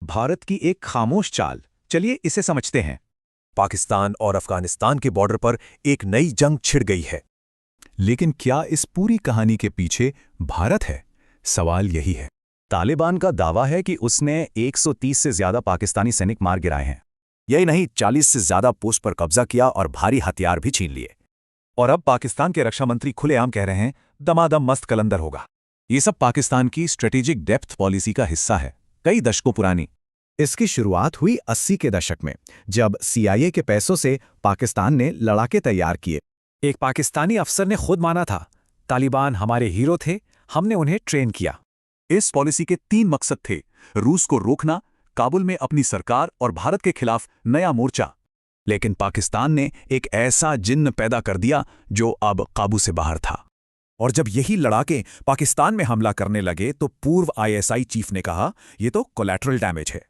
भारत की एक खामोश चाल। चलिए इसे समझते हैं। पाकिस्तान और अफगानिस्तान के बॉर्डर पर एक नई जंग छिड़ गई है। लेकिन क्या इस पूरी कहानी के पीछे भारत है? सवाल यही है। तालिबान का दावा है कि उसने 130 से ज्यादा पाकिस्तानी सैनिक मार गिराए हैं। यही नहीं, 40 से ज्यादा पोस्ट पर कब्जा किया और भारी हथियार भी छीन लिए। और अब पाकिस्तान के रक्षा मंत्री खुलेआम कह रहे हैं दमादम मस्त कलंदर होगा। ये सब पाकिस्तान की स्ट्रेटेजिक डेप्थ पॉलिसी का हिस्सा है, कई दशकों पुरानी। इसकी शुरुआत हुई 80 के दशक में, जब CIA के पैसों से पाकिस्तान ने लड़ाके तैयार किए। एक पाकिस्तानी अफसर ने खुद माना था, तालिबान हमारे हीरो थे, हमने उन्हें ट्रेन किया। इस पॉलिसी के 3 मकसद थे: रूस को रोकना, काबुल में अपनी सरकार और भारत के खिलाफ नया मोर्चा। लेकिन पाकिस्तान ने एक ऐसा जिन्न पैदा कर दिया जो अब काबू से बाहर था। और जब यही लड़ाके पाकिस्तान में हमला करने लगे तो पूर्व ISI चीफ ने कहा, यह तो कोलैटरल डैमेज है।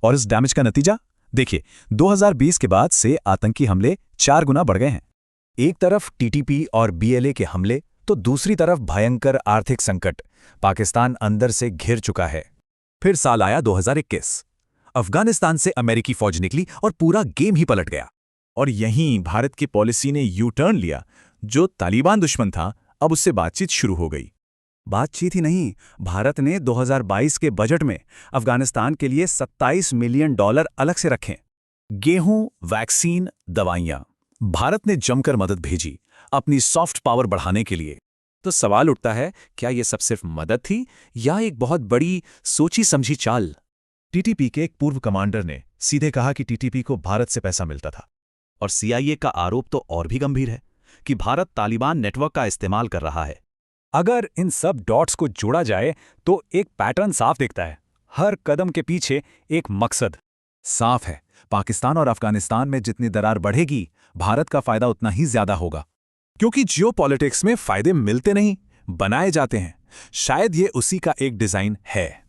और इस डैमेज का नतीजा देखिए, 2020 के बाद से आतंकी हमले 4 गुना बढ़ गए हैं। एक तरफ TTP और BLA के हमले, तो दूसरी तरफ भयंकर आर्थिक संकट। पाकिस्तान अंदर से घिर चुका है। फिर साल आया 2021। अफगानिस्तान से अमेरिकी फौज निकली और पूरा गेम ही पलट गया। और यहीं भारत की पॉलिसी ने यू टर्न लिया। जो तालिबान दुश्मन था, अब उससे बातचीत शुरू हो गई। बातचीत ही नहीं, भारत ने 2022 के बजट में अफगानिस्तान के लिए $27 मिलियन अलग से रखे। गेहूं, वैक्सीन, दवाइयां। भारत ने जमकर मदद भेजी अपनी सॉफ्ट पावर बढ़ाने के लिए। तो सवाल उठता है, क्या यह सब सिर्फ मदद थी या एक बहुत बड़ी सोची समझी चाल? TTP के एक पूर्व कमांडर ने सीधे कहा कि TTP को भारत से पैसा मिलता था। और CIA का आरोप तो और भी गंभीर है कि भारत तालिबान नेटवर्क का इस्तेमाल कर रहा है। अगर इन सब डॉट्स को जोड़ा जाए तो एक पैटर्न साफ दिखता है। हर कदम के पीछे एक मकसद साफ है। पाकिस्तान और अफगानिस्तान में जितनी दरार बढ़ेगी, भारत का फायदा उतना ही ज्यादा होगा। क्योंकि जियोपॉलिटिक्स में फायदे मिलते नहीं, बनाए जाते हैं। शायद ये उसी का एक डिजाइन है।